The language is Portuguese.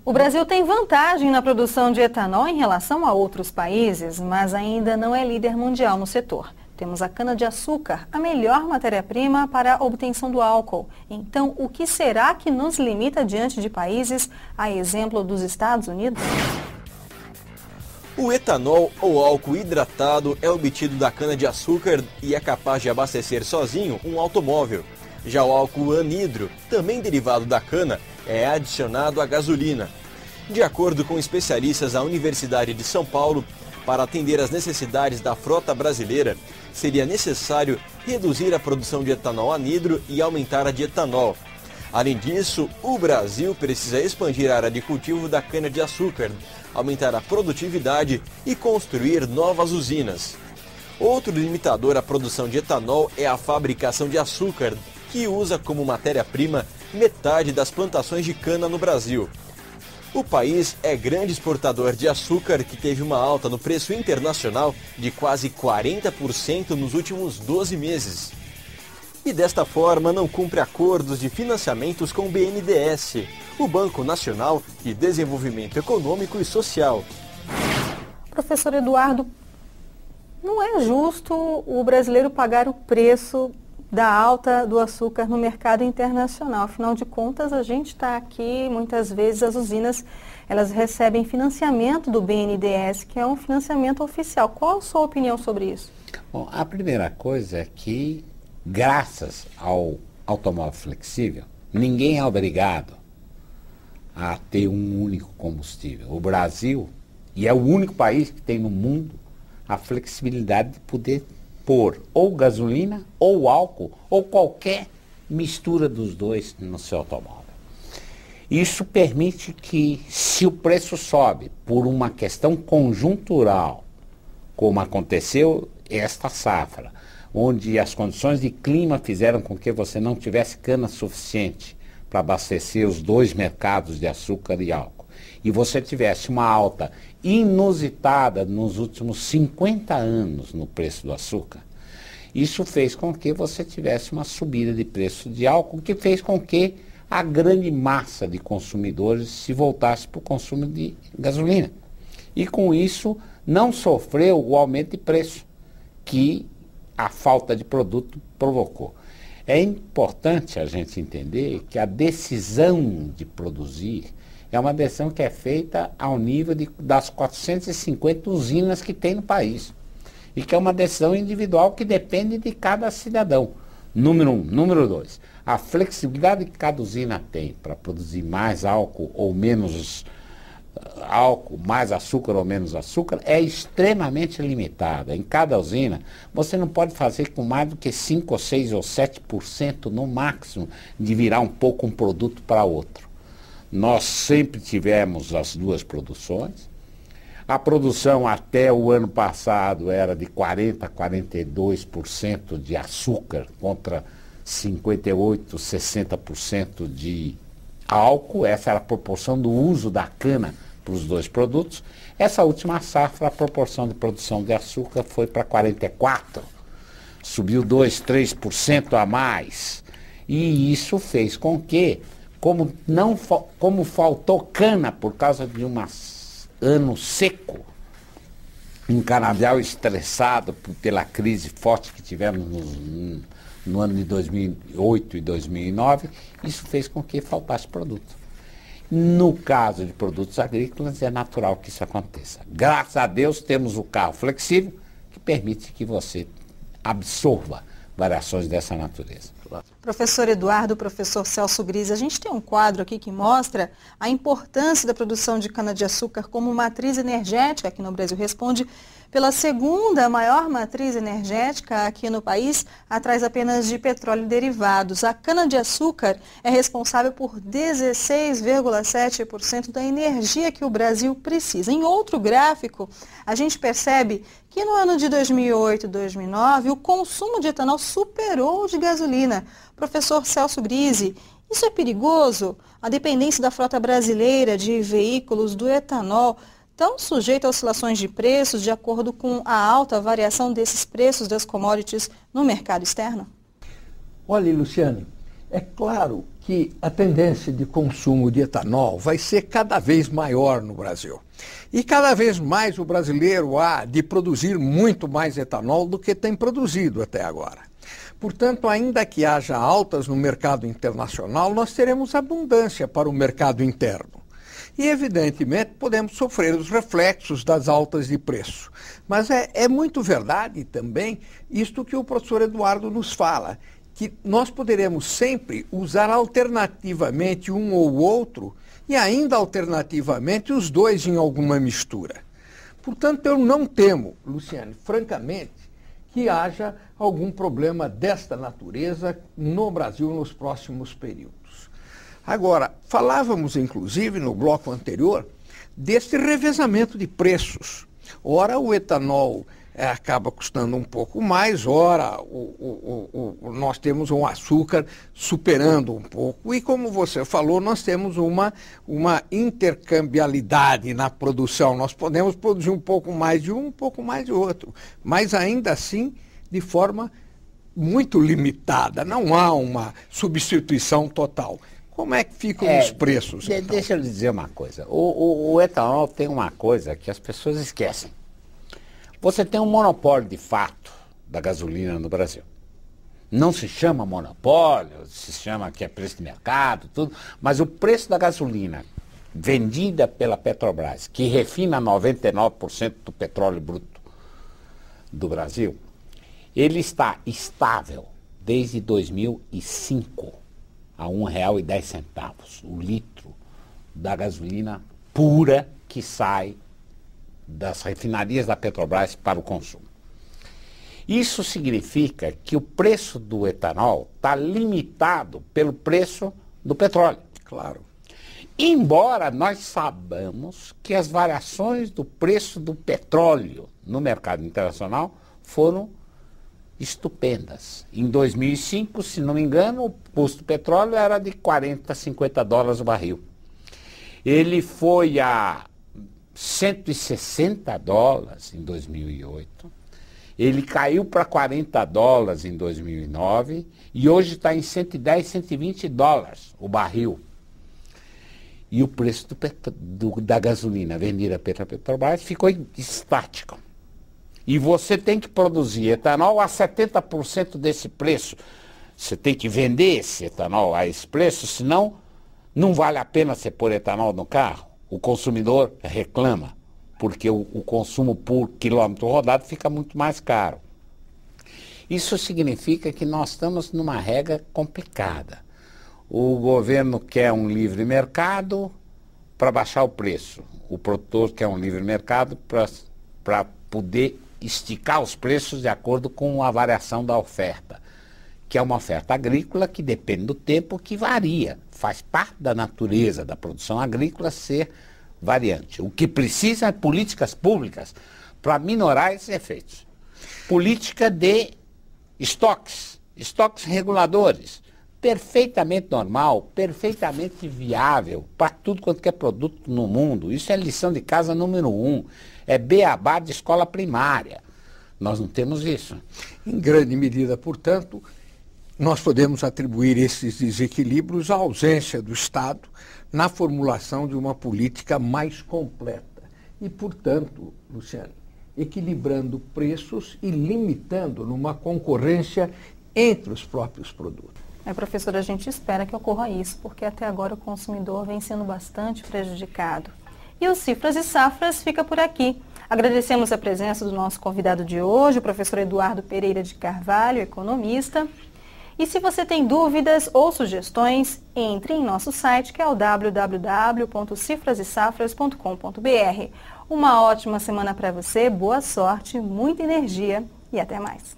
O Brasil tem vantagem na produção de etanol em relação a outros países, mas ainda não é líder mundial no setor. Temos a cana-de-açúcar, a melhor matéria-prima para a obtenção do álcool. Então, o que será que nos limita diante de países, a exemplo dos Estados Unidos? O etanol, ou álcool hidratado, é obtido da cana-de-açúcar e é capaz de abastecer sozinho um automóvel. Já o álcool anidro, também derivado da cana, é adicionado à gasolina. De acordo com especialistas da Universidade de São Paulo, para atender às necessidades da frota brasileira, seria necessário reduzir a produção de etanol anidro e aumentar a de etanol. Além disso, o Brasil precisa expandir a área de cultivo da cana-de-açúcar, aumentar a produtividade e construir novas usinas. Outro limitador à produção de etanol é a fabricação de açúcar, que usa como matéria-prima metade das plantações de cana no Brasil. O país é grande exportador de açúcar, que teve uma alta no preço internacional de quase 40% nos últimos 12 meses. E desta forma não cumpre acordos de financiamentos com o BNDES, o Banco Nacional de Desenvolvimento Econômico e Social. Professor Eduardo, não é justo o brasileiro pagar o preço da alta do açúcar no mercado internacional. Afinal de contas, a gente está aqui, muitas vezes as usinas, elas recebem financiamento do BNDES, que é um financiamento oficial. Qual a sua opinião sobre isso? Bom, a primeira coisa é que, graças ao automóvel flexível, ninguém é obrigado a ter um único combustível. O Brasil, e é o único país que tem no mundo, a flexibilidade de poder pôr ou gasolina, ou álcool, ou qualquer mistura dos dois no seu automóvel. Isso permite que, se o preço sobe por uma questão conjuntural, como aconteceu esta safra, onde as condições de clima fizeram com que você não tivesse cana suficiente para abastecer os dois mercados de açúcar e álcool, e você tivesse uma alta inusitada nos últimos 50 anos no preço do açúcar, isso fez com que você tivesse uma subida de preço de álcool, que fez com que a grande massa de consumidores se voltasse para o consumo de gasolina. E com isso não sofreu o aumento de preço que a falta de produto provocou. É importante a gente entender que a decisão de produzir é uma decisão que é feita ao nível das 450 usinas que tem no país. E que é uma decisão individual que depende de cada cidadão. Número 1. Número 2. A flexibilidade que cada usina tem para produzir mais álcool ou menos álcool, mais açúcar ou menos açúcar, é extremamente limitada. Em cada usina, você não pode fazer com mais do que 5, ou 6 ou 7% no máximo de virar um pouco um produto para outro. Nós sempre tivemos as duas produções. A produção até o ano passado era de 40% a 42% de açúcar contra 58%, 60% de álcool. Essa era a proporção do uso da cana para os dois produtos. Essa última safra, a proporção de produção de açúcar foi para 44%. Subiu 2%, 3% a mais. E isso fez com que, como faltou cana por causa de ano seco, um canavial estressado pela crise forte que tivemos no ano de 2008 e 2009, isso fez com que faltasse produto. No caso de produtos agrícolas, é natural que isso aconteça. Graças a Deus temos o carro flexível, que permite que você absorva variações dessa natureza. Professor Eduardo, professor Celso Grise, a gente tem um quadro aqui que mostra a importância da produção de cana-de-açúcar como matriz energética aqui no Brasil. Responde pela segunda maior matriz energética aqui no país, atrás apenas de petróleo e derivados. A cana-de-açúcar é responsável por 16,7% da energia que o Brasil precisa. Em outro gráfico, a gente percebe que no ano de 2008 e 2009, o consumo de etanol superou o de gasolina. Professor Celso Grise, isso é perigoso? A dependência da frota brasileira de veículos do etanol tão sujeita a oscilações de preços de acordo com a alta variação desses preços das commodities no mercado externo? Olha, Luciane, É claro que a tendência de consumo de etanol vai ser cada vez maior no Brasil. E cada vez mais o brasileiro há de produzir muito mais etanol do que tem produzido até agora. Portanto, ainda que haja altas no mercado internacional, nós teremos abundância para o mercado interno. E, evidentemente, podemos sofrer os reflexos das altas de preço. Mas é muito verdade também isto que o professor Eduardo nos fala, que nós poderemos sempre usar alternativamente um ou outro e ainda alternativamente os dois em alguma mistura. Portanto, eu não temo, Luciane, francamente, que haja algum problema desta natureza no Brasil nos próximos períodos. Agora, falávamos inclusive no bloco anterior deste revezamento de preços. Ora, o etanol acaba custando um pouco mais, ora nós temos um açúcar superando um pouco e, como você falou, nós temos uma intercambialidade na produção. Nós podemos produzir um pouco mais de um pouco mais de outro, mas ainda assim de forma muito limitada, não há uma substituição total. Como é que ficam os preços? Então? Deixa eu lhe dizer uma coisa, o etanol tem uma coisa que as pessoas esquecem. Você tem um monopólio de fato da gasolina no Brasil. Não se chama monopólio, se chama que é preço de mercado, tudo, mas o preço da gasolina vendida pela Petrobras, que refina 99% do petróleo bruto do Brasil, ele está estável desde 2005 a R$ 1,10 o litro da gasolina pura que sai das refinarias da Petrobras para o consumo. Isso significa que o preço do etanol está limitado pelo preço do petróleo. Claro. Embora nós saibamos que as variações do preço do petróleo no mercado internacional foram estupendas. Em 2005, se não me engano, o custo do petróleo era de 40, 50 dólares o barril. Ele foi a 160 dólares em 2008, ele caiu para 40 dólares em 2009 e hoje está em 110, 120 dólares o barril. E o preço da gasolina vendida pela Petrobras ficou estático. E você tem que produzir etanol a 70% desse preço. Você tem que vender esse etanol a esse preço, senão não vale a pena você pôr etanol no carro. O consumidor reclama, porque o consumo por quilômetro rodado fica muito mais caro. Isso significa que nós estamos numa regra complicada. O governo quer um livre mercado para baixar o preço. O produtor quer um livre mercado para poder esticar os preços de acordo com a variação da oferta, que é uma oferta agrícola que depende do tempo, que varia. Faz parte da natureza da produção agrícola ser variante. O que precisa é políticas públicas para minorar esses efeitos. Política de estoques reguladores, perfeitamente normal, perfeitamente viável para tudo quanto é produto no mundo. Isso é lição de casa número 1. É beabá de escola primária. Nós não temos isso. Em grande medida, portanto, nós podemos atribuir esses desequilíbrios à ausência do Estado na formulação de uma política mais completa. E, portanto, Luciane, equilibrando preços e limitando numa concorrência entre os próprios produtos. Professora, a gente espera que ocorra isso, porque até agora o consumidor vem sendo bastante prejudicado. E o Cifras e Safras fica por aqui. Agradecemos a presença do nosso convidado de hoje, o professor Eduardo Pereira de Carvalho, economista. E se você tem dúvidas ou sugestões, entre em nosso site, que é o www.cifrasesafras.com.br. Uma ótima semana para você, boa sorte, muita energia e até mais.